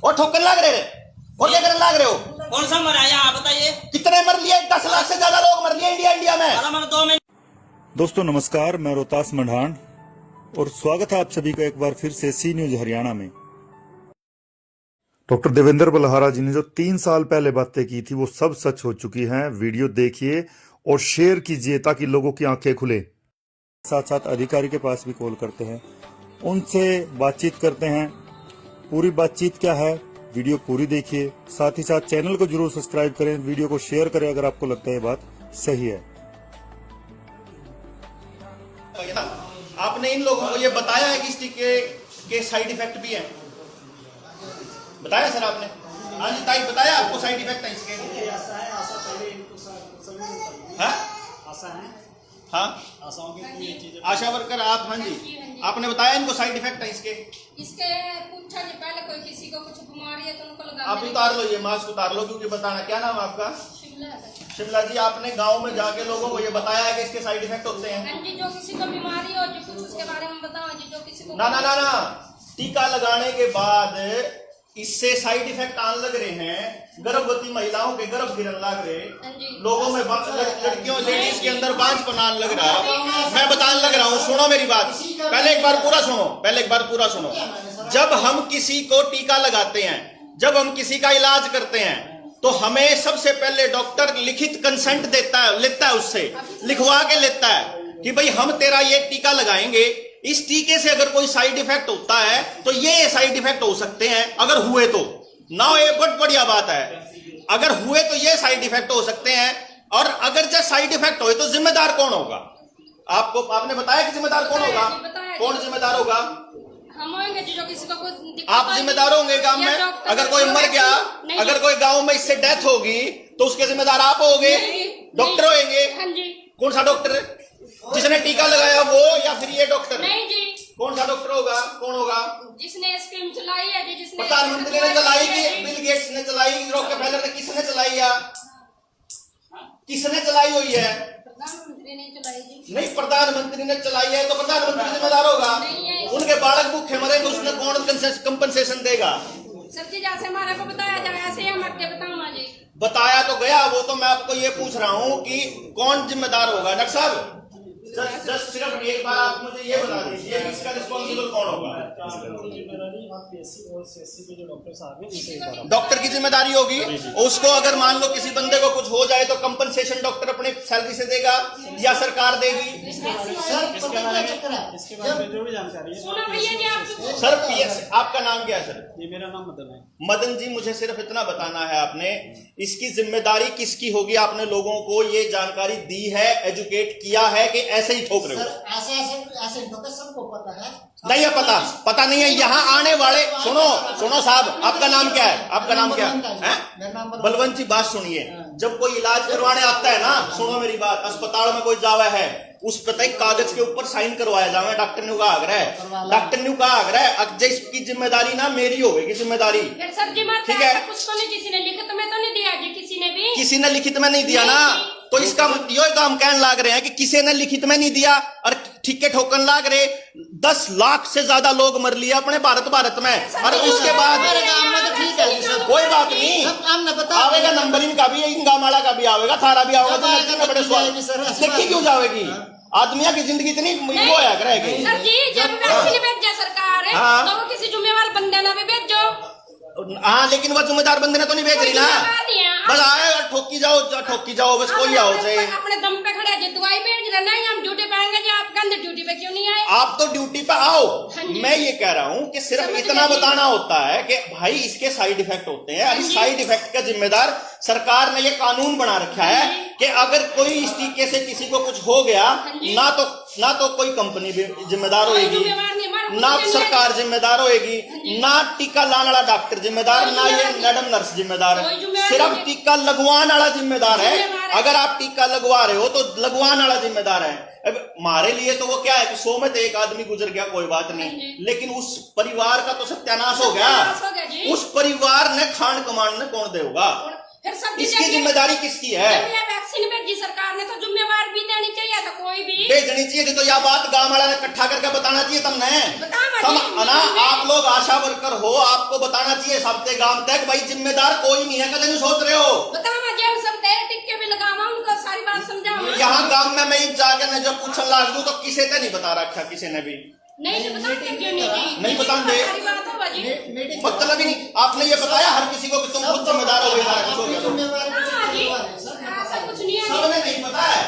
और ठोकर लाग रहे और क्या करने लाग रहे हो? कौन सा मराया आप बताइए? कितने मर लिए? 10 लाख से ज्यादा लोग मर लिए इंडिया में। मैंने 2 मिनट। दोस्तों नमस्कार, मैं रोहतास मढ़ान और स्वागत है आप सभी का एक बार फिर से सी न्यूज हरियाणा में। डॉक्टर देवेंद्र बलहारा जी ने जो 3 साल पहले बातें की थी वो सब सच हो चुकी हैं। वीडियो देखिए और शेयर कीजिए ताकि लोगों की आंखें खुले। साथ साथ अधिकारी के पास भी कॉल करते हैं, उनसे बातचीत करते हैं। पूरी बातचीत क्या है, वीडियो पूरी देखिए। साथ ही साथ चैनल को जरूर सब्सक्राइब करें, वीडियो को शेयर करें अगर आपको लगता है ये बात सही है। आपने इन लोगों को ये बताया है कि इस टीके के साइड इफेक्ट भी हैं? बताया सर आपने? हाँ जी ताई, बताया आपको साइड इफेक्ट है इसके? आशा वर्कर आप? हाँ जी, आपने बताया इनको साइड इफेक्ट है इसके? पूछा जी पहले कोई किसी को कुछ बीमारी है तो उनको लगा। आप उतार लो, ये मास्क उतार लो क्योंकि बताना। क्या नाम है आपका? शिमला जी, आपने गांव में जाके लोगों को ये बताया है कि इसके साइड इफेक्ट होते हैं? हाँ जी, जो किसी को बीमारी हो जो कुछ उसके बारे में बताओ जी। जो किसी को ना टीका लगाने के बाद इससे साइड इफेक्ट आने लग रहे हैं। गर्भवती महिलाओं के गर्भ गिरने लग रहे, लोगों में लड़कियों लेडीज के अंदर बांझपन लग रहा है। मैं बताने लग रहा हूँ, सुनो मेरी बात, पहले एक बार पूरा सुनो। जब हम किसी को टीका लगाते हैं, जब हम किसी का इलाज करते हैं तो हमें सबसे पहले डॉक्टर लिखित कंसेंट लेता है, उससे लिखवा के लेता है कि भाई हम तेरा ये टीका लगाएंगे, इस टीके से अगर कोई साइड इफेक्ट होता है तो ये साइड इफेक्ट हो सकते हैं। अगर हुए तो ना, ये बहुत बढ़िया बात है। अगर हुए तो ये साइड इफेक्ट हो सकते हैं, और अगर जब साइड इफेक्ट हो तो जिम्मेदार कौन होगा? आपने बताया कि जिम्मेदार कौन होगा? कौन जिम्मेदार होगा? हम होंगे जो किसी को कुछ आप जिम्मेदार होंगे गांव में? अगर कोई मर गया, अगर कोई गांव में इससे डेथ होगी तो उसके जिम्मेदार आप होगे? डॉक्टर होंगे? हाँ जी। कौन सा डॉक्टर? जिसने टीका लगाया वो, या फिर ये डॉक्टर? नहीं जी। कौन सा डॉक्टर होगा? कौन होगा? जिसने स्कीम चलाई है जी, जिसने प्रधानमंत्री ने चलाई कि बिल गेट्स ने चलाई, रॉकफेलर ने, किसने चलाई है? किसने चलाई हुई है? प्रधानमंत्री ने चलाई जी। नहीं, प्रधानमंत्री ने चलाई है तो प्रधानमंत्री जिम्मेदार होगा। उनके बालक भूखे मरे तो उसने कौन कंपनसेशन देगा? सर जी, जैसे हमारे को बताया जाए ऐसे हम आपके बताऊंगा जी। बताया तो गया, वो तो मैं आपको ये पूछ रहा हूँ कि कौन जिम्मेदार होगा? डॉक्टर साहब जस्ट सिर्फ एक बार आप मुझे ये बता दीजिए कि इसका रिस्पॉन्सिबल कौन होगा? डॉक्टर की जिम्मेदारी होगी। उसको अगर मान लो किसी बंदे को कुछ हो जाए तो कंपनसेशन डॉक्टर अपने सैलरी से देगा या सरकार देगी? सर पीएस, आपका नाम क्या है सर? ये मेरा नाम मदन है। मदन जी, मुझे सिर्फ इतना बताना है, आपने इसकी जिम्मेदारी किसकी होगी? आपने लोगों को ये जानकारी दी है, एजुकेट किया है कि ऐसे ही ठोक रहे हो? ऐसे ठोकर सबको पता है। नहीं है पता नहीं है। यहाँ आने वाले, सुनो साहब, आपका नाम क्या है? आपका नाम क्या है? बलवंत जी, बात सुनिए। जब कोई इलाज करवाने आता है ना, सुनो मेरी बात, अस्पताल में कोई जावा है, उस पर एक कागज के ऊपर साइन करवाया जावे। डॉक्टर ने कहा आग्रह है, डॉक्टर ने कहा आग्रह है, अजय इसकी जिम्मेदारी ना मेरी होगी जिम्मेदारी, ठीक है? किसी ने लिखित में तो नहीं दिया जी, किसी ने लिखित में नहीं दिया ना, तो इसका यो तो हम कहने लाग रहे हैं कि किसी ने लिखित में नहीं दिया और ठीके ठोकन लाग रहे। 10 लाख से ज्यादा लोग मर लिए अपने भारत में, और उसके बाद कोई बात नहीं आवेगा, नंबर इनका भी, इनका माला का भी आवेगा, थारा भी आवेगा, तो बड़े स्वाद देखी क्यों जाएगी? आदमिया की जिंदगी इतनी वो है रहेगी। सर जी, जब वैक्सीन भेजा सरकार है तो वो किसी जुम्मेवार बंदे ना भी भेजो। हाँ, लेकिन वो जिम्मेदार बंदे ने तो नहीं भेज रही ना, बस आए ठोकी जाओ बस, कोई आओ से अपने दम पे खड़े जी, दवाई भेज रहे नहीं, हम ड्यूटी पे आएंगे जी, आप कहते ड्यूटी पे क्यों नहीं आए? आप तो ड्यूटी पे आओ। मैं ये कह रहा हूँ कि सिर्फ इतना बताना होता है कि भाई इसके साइड इफेक्ट होते हैं, और इस साइड इफेक्ट का जिम्मेदार सरकार ने ये कानून बना रखा है कि अगर कोई इस टीके से किसी को कुछ हो गया, ना तो कोई कंपनी जिम्मेदार होगी, ना सरकार जिम्मेदार होगी, ना टीका लाने वाला डॉक्टर जिम्मेदार, ना ये मैडम नर्स जिम्मेदार है, सिर्फ टीका लगवाने वाला जिम्मेदार है। अगर आप टीका लगवा रहे हो तो लगवाने वाला जिम्मेदार है। अब हमारे लिए तो वो क्या है कि 100 में तो एक आदमी गुजर गया, कोई बात नहीं, लेकिन उस परिवार का तो सत्यानाश हो गया। उस परिवार ने खान कमान ने कौन देगा? इसकी जिम्मेदारी किसकी है? वैक्सीन भेजी सरकार ने तो जिम्मेवार भी देनी चाहिए था कोई भी भेजनी चाहिए थी। तो यह बात गांव वाला ने इकट्ठा करके बताना चाहिए तुमने। आप लोग आशा वर्कर हो, आपको बताना चाहिए सबके गांव तक भाई जिम्मेदार कोई नहीं है। कदम सोच रहे हो टिक्के भी लगावा उनको सारी बात समझाओ। यहाँ गांव में मैं जाकर न जब पूछने लाग दूं तो किसी ने नहीं बता रखा, किसी ने भी नहीं बताते क्यों नहीं बताते मतलब ही नहीं। आपने ये बताया हर किसी को कि तुम खुद जिम्मेदार हो सबने नहीं पता है।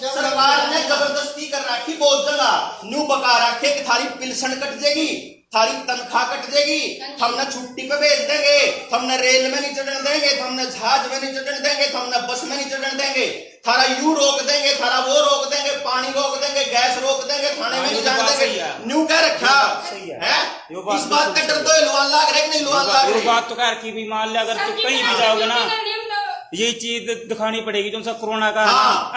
सरकार ने जबरदस्ती कर रखी बहुत जगह, न्यू बका रखे कि थारी पेंशन कट जाएगी, थारी तनख्वाह कट जाएगी, हमने छुट्टी पे भेज देंगे, हमने रेल में नहीं चढ़ने देंगे, हमने जहाज में नहीं चढ़ने देंगे, हमने बस में नहीं चढ़ने देंगे, थारा यू रोक देंगे, थारा वो रोक देंगे, पानी रोक देंगे, गैस रोक देंगे, थाने में नहीं जाने देंगे। न्यू क्या रखा है? इस बात का डर तो लुहान लाग रहे नहीं लुहान लाग रहे। बात तो कह की भी मान लिया अगर तुम कहीं भी जाओगे ना यही चीज दिखानी पड़ेगी। जो कोरोना का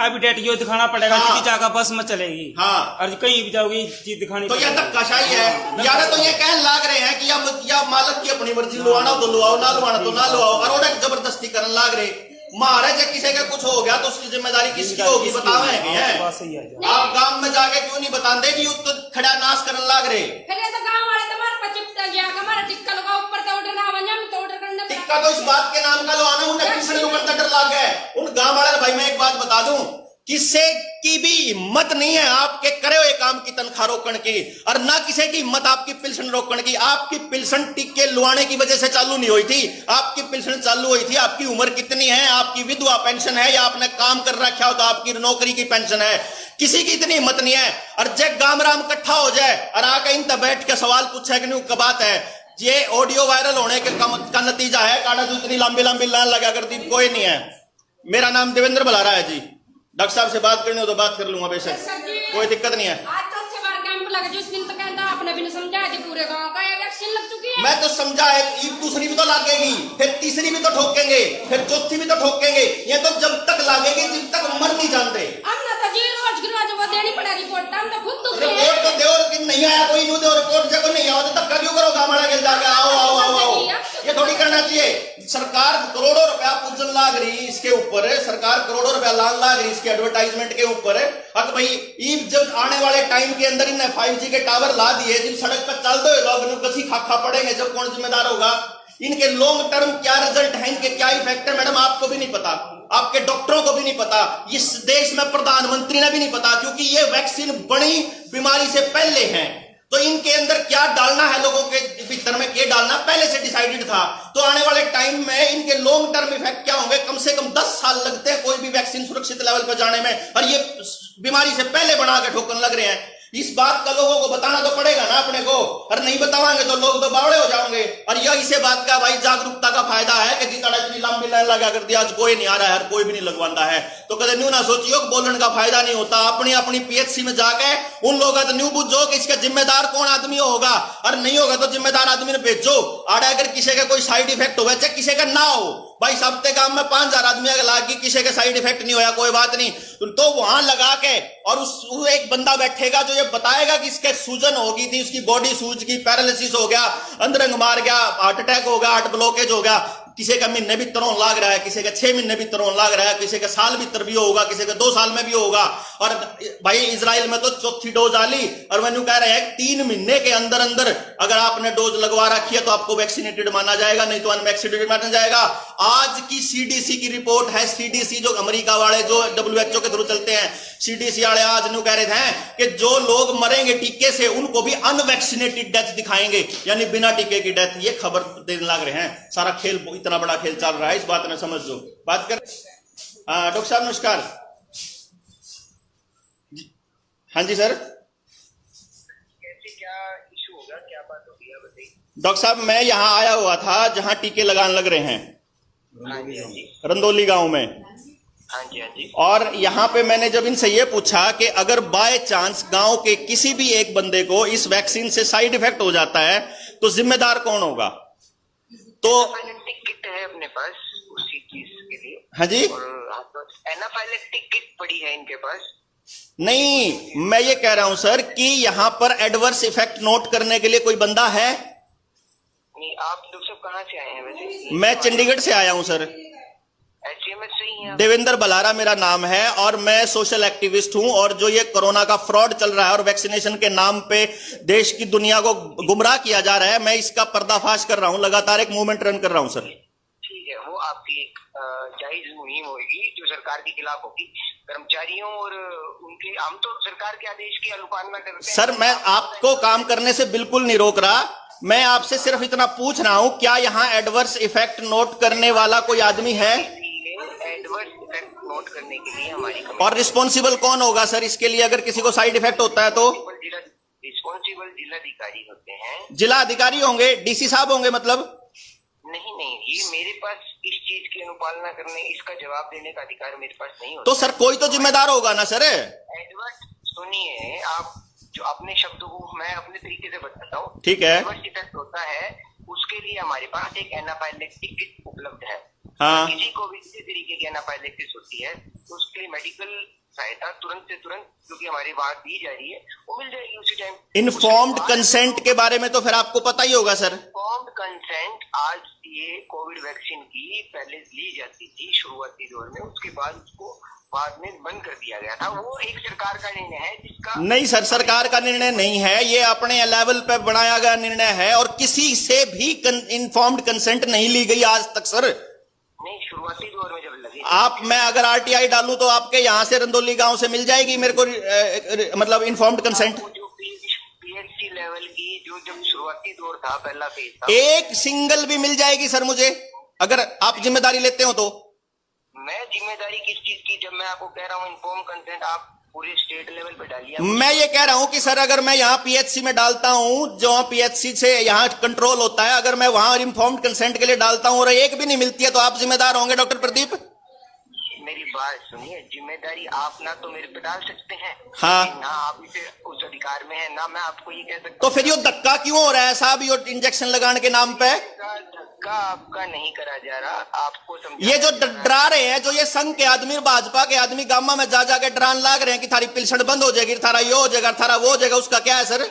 अभी डेट ये दिखाना पड़ेगा कि जाकर बस में चलेगी। और कहीं भी जाओगी चीज दिखानी तो यह धक्काशाही है। यार तो ये कहने लाग रहे हैं कि या मालक की अपनी मर्जी, लुहाना तो लुहाओ, ना लुहाना तो ना लुहाओ, और जबरदस्ती करने लाग रहे। महाराज किसी का कुछ हो गया तो उसकी जिम्मेदारी किसकी होगी बतावे है? आप गांव में जाके क्यों नहीं बताते कि युद्ध खड़ा नाश करने लाग रहे? टिक्का तो इस बात के नाम का लो आना, उन्हें किसने डर लाग गए उन गांव वाले। भाई मैं एक बात बता दूं, किसी की भी हिम्मत नहीं है आपके करे हुए काम की तनख्वाह रोकने की, और ना किसी की हिम्मत आपकी पेंशन रोकने की। आपकी पेंशन टिक्के लुआने की वजह से चालू नहीं हुई थी, आपकी पेंशन चालू हुई थी। आपकी उम्र कितनी है, आपकी विधवा पेंशन है, या आपने काम कर रखा हो तो आपकी नौकरी की पेंशन है। किसी की इतनी हिम्मत नहीं है। और जब गामराम इकट्ठा हो जाए और आके इन तक बैठ के सवाल पूछे कि नहीं बात है, ये ऑडियो वायरल होने के का नतीजा है। काटा जो इतनी लंबी लंबी लाइन लगा करती कोई नहीं है। मेरा नाम देवेंद्र बलारा है जी। डॉक्टर साहब से बात करनी हो तो बात कर लूंगा बेशक, कोई दिक्कत नहीं है। आज तो अच्छे बार कैंप लगा जिस दिन तक आपने भी नहीं समझाया थी पूरे गांव का वैक्सीन लग चुकी है। मैं तो समझा है, दूसरी भी तो लागेगी, फिर तीसरी भी तो ठोकेंगे, फिर चौथी भी तो ठोकेंगे। ये तो जब तक लागेगी जब तक मर नहीं जानते। हम ना तो जी रोज वो देनी पड़ा रिपोर्ट, हम तो खुद रिपोर्ट तो दो कि नहीं आया कोई न्यू दो रिपोर्ट जब नहीं आओ तो तब क्यों करो गामड़ा के जाके आओ आओ आओ आओ। ये थोड़ी करना चाहिए। सरकार करोड़ों रुपया पूजन लाग रही इसके ऊपर, सरकार करोड़ों रुपया लाग रही इसके एडवर्टाइजमेंट के ऊपर। अब भाई जब आने वाले टाइम के अंदर इन्हें 5G के टावर ला दिए, जिन सड़क पर चलते हुए लोग कसी खाखा पड़ेंगे, जब कौन जिम्मेदार होगा? इनके लॉन्ग टर्म क्या रिजल्ट है, इनके क्या इफेक्ट है मैडम आपको भी नहीं पता, आपके डॉक्टरों को भी नहीं पता, इस देश में प्रधानमंत्री ने भी नहीं पता, क्योंकि ये वैक्सीन बड़ी बीमारी से पहले है। तो इनके अंदर क्या डालना है, लोगों के भीतर में क्या डालना पहले से डिसाइडेड था। तो आने वाले टाइम में इनके लॉन्ग टर्म इफेक्ट क्या होंगे? कम से कम 10 साल लगते हैं कोई भी वैक्सीन सुरक्षित लेवल पर जाने में, और ये बीमारी से पहले बना के ठोकने लग रहे हैं। इस बात का लोगों को बताना तो पड़ेगा ना अपने को, और नहीं बतावाएंगे तो लोग तो बावड़े हो जाओगे। और यह इसे बात का भाई जागरूकता का फायदा है कि जितना इतनी लंबी लाइन लगा कर दिया, आज कोई नहीं आ रहा है, कोई भी नहीं लगवाता है। तो कदे न्यू ना सोचियो कि बोलने का फायदा नहीं होता। अपनी अपनी PHC में जाके उन लोगों का न्यू बुझो कि इसका जिम्मेदार कौन आदमी होगा, और नहीं होगा तो जिम्मेदार आदमी ने भेजो। और अगर किसी का कोई साइड इफेक्ट होगा, चाहे किसी का ना हो, भाई सबके काम में 5000 आदमी अगर लागी किसी के साइड इफेक्ट नहीं होया कोई बात नहीं, तो वहां लगा के और उस एक बंदा बैठेगा जो ये बताएगा कि इसके सूजन होगी थी, उसकी बॉडी सूज की, पैरालिसिस हो गया, अंदरंग मार गया, हार्ट अटैक हो गया, हार्ट ब्लॉकेज हो गया, किसी का महीने भी तरों लाग रहा है, किसी का 6 महीने भी तरों लाग रहा है, किसी का साल भीतर भी होगा, किसी का 2 साल में भी होगा। और भाई इजराइल में तो चौथी डोज आली, और मैंने कह रहे हैं 3 महीने के अंदर अंदर अगर आपने डोज लगवा रखी है तो आपको वैक्सीनेटेड माना जाएगा, नहीं तो अनवैक्सीनेटेड माना जाएगा। आज की CDC की रिपोर्ट है, CDC जो अमेरिका वाले जो WHO के थ्रू चलते हैं, CDC वाले आज न्यू कह रहे थे कि जो लोग मरेंगे टीके से उनको भी अनवैक्सीनेटेड डेथ दिखाएंगे, यानी बिना टीके की डेथ। ये खबर देने लग रहे हैं। सारा खेल इतना बड़ा खेल चल रहा है, इस बात में समझ लो। बात कर डॉक्टर साहब नमस्कार। हाँ जी सर, क्या इशू होगा, क्या बात होगी आप बताइए। डॉक्टर साहब मैं यहाँ आया हुआ था जहाँ टीके लगाने लग रहे हैं, रंदौली गांव में। हाँ जी हाँ जी। और यहाँ पे मैंने जब इनसे ये पूछा कि अगर बाय चांस गांव के किसी भी एक बंदे को इस वैक्सीन से साइड इफेक्ट हो जाता है तो जिम्मेदार कौन होगा? तो किट है अपने पास उसी चीज के लिए। हाँ जी, और एनाफाइलेक्टिक किट पड़ी है इनके पास। नहीं मैं ये कह रहा हूं सर कि यहाँ पर एडवर्स इफेक्ट नोट करने के लिए कोई बंदा है? नहीं, आप लोग सब कहाँ से आए हैं वैसे? मैं चंडीगढ़ से आया हूं सर। HCMS से ही हैं आप? देवेंद्र बलारा मेरा नाम है और मैं सोशल एक्टिविस्ट हूं, और जो ये कोरोना का फ्रॉड चल रहा है और वैक्सीनेशन के नाम पे देश की दुनिया को गुमराह किया जा रहा है, मैं इसका पर्दाफाश कर रहा हूं, लगातार एक मूवमेंट रन कर रहा हूं सर। ठीक है, वो आपकी एक जायज मुहिम होगी जो सरकार के खिलाफ होगी। कर्मचारियों और उनके, हम तो सरकार के आदेश की अनुपालना करते हैं सर मैं आपको काम करने से बिल्कुल नहीं रोक रहा, मैं आपसे सिर्फ इतना पूछ रहा हूं, क्या यहाँ एडवर्स इफेक्ट नोट करने वाला कोई आदमी है? एडवर्स इफेक्ट नोट करने के लिए हमारी और रिस्पॉन्सिबल कौन होगा सर इसके लिए अगर किसी को साइड इफेक्ट होता है तो? रिस्पॉन्सिबल जिलाधिकारी होते हैं। जिला अधिकारी होंगे, डीसी साहब होंगे मतलब? नहीं, ये मेरे पास इस चीज की अनुपालना करने, इसका जवाब देने का अधिकार मेरे पास नहीं होता। तो सर कोई तो जिम्मेदार होगा ना सर? एडवर्स सुनिए, आप जो अपने शब्दों को मैं अपने तरीके से बताता हूँ। ठीक है। एडवर्स इफेक्ट होता है, उसके लिए हमारे पास एक एनाफाइलेक्टिक किट उपलब्ध है। हाँ। किसी को भी किसी तरीके की एनाफाइलेक्टिस होती है तो उसके लिए मेडिकल सहायता तुरंत से तुरंत, क्योंकि हमारी बात दी जा रही है, वो मिल जाएगी उसी टाइम। इन्फॉर्म्ड कंसेंट के बारे में तो फिर आपको पता ही होगा सर। इन्फॉर्म्ड कंसेंट आज ये कोविड वैक्सीन की पहले ली जाती थी शुरुआती दौर में, उसके बाद उसको बाद में बंद कर दिया गया था। वो एक सरकार का निर्णय है जिसका नहीं सर, सरकार का निर्णय नहीं है, ये अपने लेवल पे बनाया गया निर्णय है और किसी से भी इन्फॉर्म्ड कंसेंट नहीं ली गई आज तक सर। नहीं, शुरुआती दौर में जब लगी आप, मैं अगर RTI डालूं तो आपके यहाँ से रंदोली गांव से मिल जाएगी मेरे को मतलब इन्फॉर्म्ड कंसेंट? जो PHC लेवल की जो जब शुरुआती दौर था, पहला फेज था, एक सिंगल भी मिल जाएगी सर मुझे अगर आप जिम्मेदारी लेते हो तो? मैं जिम्मेदारी किस चीज की, जब मैं आपको कह रहा हूँ इन्फॉर्म कंसेंट आप पूरे स्टेट लेवल पे डालिए। मैं ये कह रहा हूं कि सर अगर मैं यहाँ PHC में डालता हूं, जो PHC से यहाँ कंट्रोल होता है, अगर मैं वहां इन्फॉर्म्ड कंसेंट के लिए डालता हूं और एक भी नहीं मिलती है तो आप जिम्मेदार होंगे डॉक्टर प्रदीप? मेरी बात सुनिए, जिम्मेदारी आप ना तो मेरे पे डाल सकते हैं, हाँ। ना आप इसे उस अधिकार में है, ना मैं आपको ये कह सकता तो फिर ये धक्का क्यों हो रहा है साहब, ये इंजेक्शन लगाने के नाम पे? धक्का आपका नहीं करा जा रहा, आपको ये जो डरा रहे हैं, जो ये संघ के आदमी, भाजपा के आदमी गामा में जा जाके डरान लाग रहे हैं कि थारी पिलसण बंद हो जाएगी, थारा ये हो जाएगा, थारा वो हो जाएगा, उसका क्या है सर?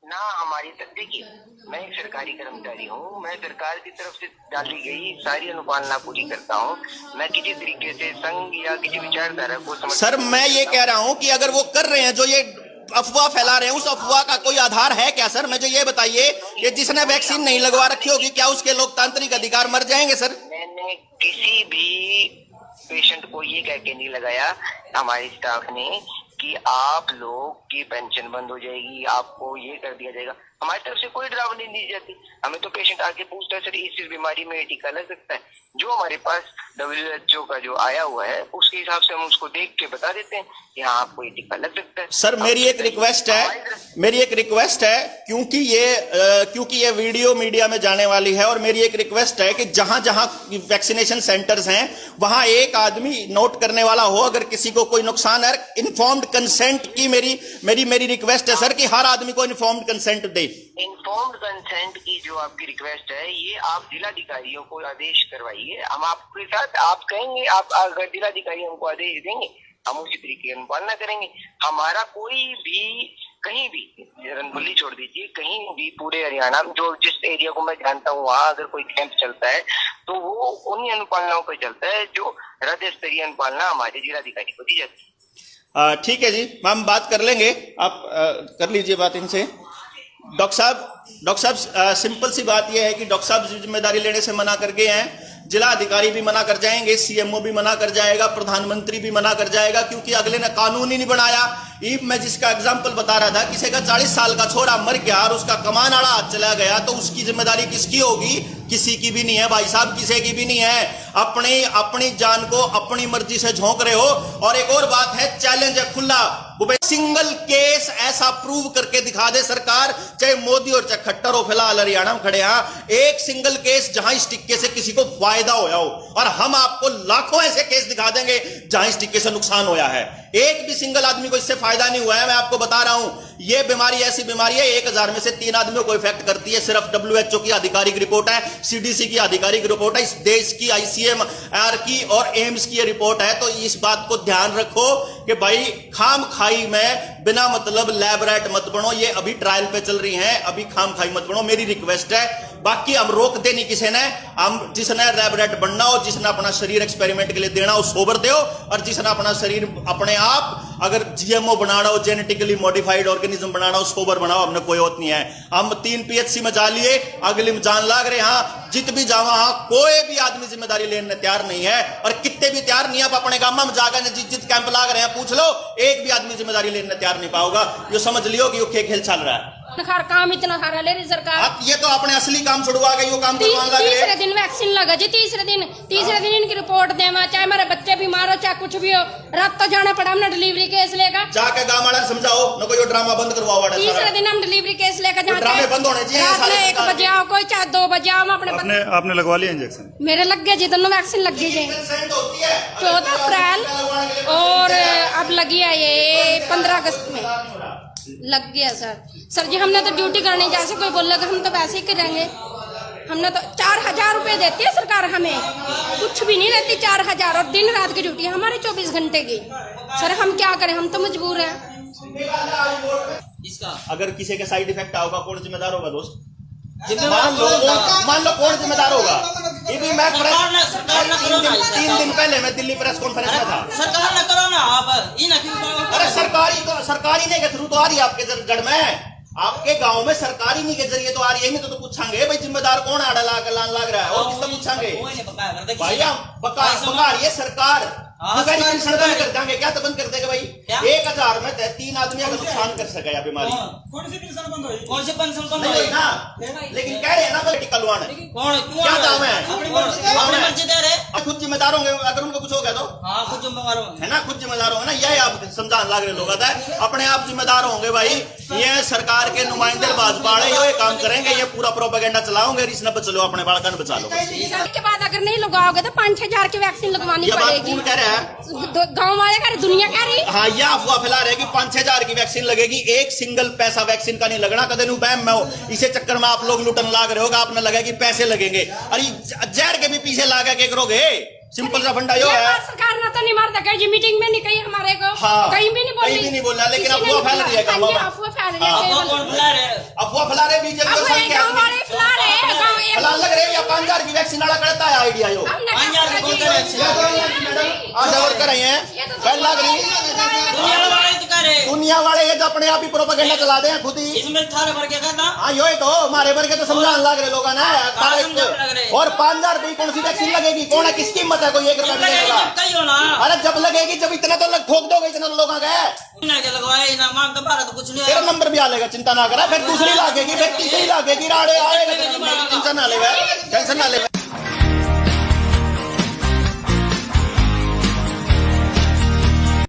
ना हमारी तक देखिए, मैं एक सरकारी कर्मचारी हूँ, मैं सरकार की तरफ से डाली गई सारी अनुपालना पूरी करता हूँ। मैं किसी तरीके से संघ या किसी विचारधारा को समझ सर मैं ये कह रहा हूँ कि अगर वो कर रहे हैं, जो ये अफवाह फैला रहे हैं, उस अफवाह का कोई आधार है क्या सर? मुझे ये बताइए कि जिसने वैक्सीन नहीं लगवा रखी होगी, क्या उसके लोकतांत्रिक अधिकार मर जाएंगे सर? मैंने किसी भी पेशेंट को ये कह के नहीं लगाया हमारे स्टाफ ने कि आप लोग की पेंशन बंद हो जाएगी, आपको ये कर दिया जाएगा। हमारी तरफ से कोई डरावनी नहीं दी जाती। हमें तो पेशेंट आके पूछता है सर इस बीमारी में टीका लग सकता है, जो हमारे पास WHO का जो आया हुआ है उसके हिसाब से हम उसको देख के बता देते हैं कि हाँ आपको ये टीका लग सकता है। सर मेरी एक रिक्वेस्ट है, क्योंकि ये वीडियो मीडिया में जाने वाली है, और मेरी एक रिक्वेस्ट है कि जहां जहां वैक्सीनेशन सेंटर्स हैं वहां एक आदमी नोट करने वाला हो, अगर किसी को कोई नुकसान है। इन्फॉर्म्ड कंसेंट की मेरी रिक्वेस्ट है सर कि हर आदमी को इन्फॉर्म्ड कंसेंट दे। इन्फॉर्म्ड कंसेंट की जो आपकी रिक्वेस्ट है, ये आप जिलाधिकारियों को आदेश करवाइए। हम आपके साथ, आप कहेंगे, आप अगर जिलाधिकारी हमको आदेश देंगे हम उसी तरीके की अनुपालना करेंगे। हमारा कोई भी कहीं भी, रंगोली छोड़ दीजिए, कहीं भी पूरे हरियाणा जो जिस एरिया को मैं जानता हूँ वहाँ अगर कोई कैंप चलता है तो वो उन्हीं अनुपालनाओं पर चलता है जो राज्य स्तरीय अनुपालना हमारे जिलाधिकारी को दी जाती है। ठीक है जी, हम बात कर लेंगे, आप कर लीजिए बात इनसे। डॉक्टर साहब सिंपल सी बात यह है कि डॉक्टर साहब जिम्मेदारी लेने से मना कर गए हैं, जिला अधिकारी भी मना कर जाएंगे, CMO भी मना कर जाएगा, प्रधानमंत्री भी मना कर जाएगा, क्योंकि अगले ने कानून ही नहीं बनाया। ये मैं जिसका एग्जांपल बता रहा था, किसी का 40 साल का छोरा मर गया और उसका कमान आड़ा हाथ चला गया, तो उसकी जिम्मेदारी किसकी होगी? किसी की भी नहीं है भाई साहब, किसी की भी नहीं है। अपनी जान को अपनी मर्जी से झोंक रहे हो। और एक और बात है, चैलेंज है खुला, सिंगल केस ऐसा प्रूव करके दिखा दे सरकार, चाहे मोदी और चाहे खट्टर हो, फिलहाल हरियाणा में खड़े हैं, एक सिंगल केस जहां इस टिक्के से किसी को फायदा होया हो, और हम आपको लाखों ऐसे केस दिखा देंगे जहां इस टिक्के से नुकसान होया है। एक भी सिंगल आदमी को इससे फायदा नहीं हुआ है। मैं आपको बता रहा हूं, यह बीमारी ऐसी बीमारी है 1000 में से 3 आदमियों को इफेक्ट करती है। सिर्फ WHO की आधिकारिक रिपोर्ट है, CDC की आधिकारिक रिपोर्ट है, इस देश की ICMR की और एम्स की रिपोर्ट है। तो इस बात को ध्यान रखो कि भाई खाम खाई में बिना मतलब लैबरेट मत बनो, ये अभी ट्रायल पे चल रही हैं, अभी खाम खाई मत बनो, मेरी रिक्वेस्ट है। बाकी हम रोक दे नहीं किसी ने, हम जिसने लैबरेट बनना हो, जिसने अपना शरीर एक्सपेरिमेंट के लिए देना हो सोबर दो, और जिसने अपना शरीर अपने आप अगर जीएमओ बनाना हो, जेनेटिकली मॉडिफाइड ऑर्गेनिज्म बनाना हो, सोबर बनाओ, हमने कोई होत नहीं है। हम 3 PHC में जा लिए, अगली में जान लाग रहे, हाँ जित भी जावा, हाँ कोई भी आदमी जिम्मेदारी लेने तैयार नहीं है, और कितने भी तैयार नहीं है। आप अपने गांव में जाकर जित कैंप लाग रहे हैं पूछ लो, एक भी आदमी जिम्मेदारी लेने तैयार नहीं पाओगा। ये समझ लियो कि ये खेल चल रहा है। काम इतना सारा ले रही सरकार। आप ये तो अपने असली काम छुड़वा गई, वो काम करवा लग रहे। तीसरे दिन वैक्सीन लगा जी, तीसरे दिन इनकी रिपोर्ट देवा, चाहे मेरे बच्चे बीमार हो चाहे कुछ भी हो, रात तो जाना पड़ा हमने डिलीवरी केस लेकर। जाके गाँव वाले समझाओ न, कोई ड्रामा बंद करवाओ। तीसरे दिन हम डिलीवरी केस लेकर जाते, ड्रामे बंद होने चाहिए। रात में 1 बजे आओ, कोई चाहे 2 बजे आओ। आपने लगवा लिया इंजेक्शन? मेरे लग गया जी, दोनों वैक्सीन लग गई जी, 14 अप्रैल और अब लगी है ये 15 अगस्त में लग गया। सर जी हमने तो ड्यूटी करने, जैसे कोई बोल लगा हम तो वैसे ही करेंगे। हमने तो 4000 रुपए देती है सरकार, हमें कुछ भी नहीं देती। 4000 और दिन रात की ड्यूटी है हमारी 24 घंटे की। सर हम क्या करें, हम तो मजबूर हैं। अगर किसी के साइड इफेक्ट होगा कौन जिम्मेदार होगा दोस्त? मान लो कौन जिम्मेदार होगा? ये भी मैं 3 दिन पहले मैं दिल्ली प्रेस कॉन्फ्रेंस में था। सरकार ने करो ना आप, ये ना क्यों? अरे सरकारी नहीं के थ्रू तो आ रही है आपके जड़ में, आपके गांव में सरकारी नहीं के जरिए तो आ रही है। तो पूछांगे भाई जिम्मेदार कौन आड़ा लाग रहा है, और किससे पूछांगे भाई? हम बका रही है सरकार, पेंशन बंद कर देंगे क्या? तो बंद कर देगा भाई। 1000 में 3 आदमी अगर नुकसान कर सके बीमारी, कौन सी पेंशन बंद हुई नहीं ना, लेकिन कह रहे हैं ना पॉलिटिकल वन क्या दाम है? अपनी मर्जी दे रहे, खुद जिम्मेदार होंगे अगर उनको कुछ हो गया तो। हाँ खुद जिम्मेदार होंगे, है ना, खुद जिम्मेदार होंगे ना, यही आप समझाने लग रहे लोग आता है। अपने आप जिम्मेदार होंगे भाई। ये सरकार के नुमाइंदे भाजपा वाले ये काम करेंगे, ये पूरा प्रोपेगेंडा चलाओगे, रिश्ना बचा लो, अपने बालका ने बचा लो। इसके बाद अगर नहीं लगाओगे तो 5-6 की वैक्सीन लगवानी पड़ेगी। कह रहे हैं गाँव वाले कह रहे, दुनिया कह रही। हाँ ये अफवाह फैला रहे कि 5-6 की वैक्सीन लगेगी, एक सिंगल पैसा वैक्सीन का नहीं लगना। कदे नु बैम में हो, इसे चक्कर में आप लोग लुटन लाग रहे होगा, आपने लगा कि पैसे लगेंगे। अरे जहर के भी पीछे लागा के करोगे, सिंपल सा फंडा यो है। सरकार ना तो नहीं मारता, कहीं मीटिंग में नहीं कही हमारे को, हाँ, कहीं भी नहीं बोला, लेकिन अफवाह फैल रही है। अफवाह फैल रही है, अफवाह फैला रहे बीजेपी गाँव वाले फैला रहे हैं। लग रहे या 5000 की वैक्सीन वाला करता है आइडिया यो। आज और कर रहे हैं लग रही दुनिया वाले ये जो अपने आप ही प्रोपेगेंडा चला दे खुद ही। इसमें थारे भर के करना। हाँ यो तो हमारे भर के तो समझाने लग रहे लोग ना। और 5000 रुपये कौन सी वैक्सीन लगेगी? कौन है, किसकी हिम्मत है कोई 1 रुपया मिलेगा? अरे जब लगेगी, जब इतना तो ठोक दोगे, इतना तो लोग आ गए तो कुछ नहीं। तेरा नंबर भी आ लेगा, चिंता ना करा। फिर दूसरी लागेगी, फिर तीसरी लागेगी, राड़े आएगा, टेंशन ना लेगा, टेंशन ना लेगा।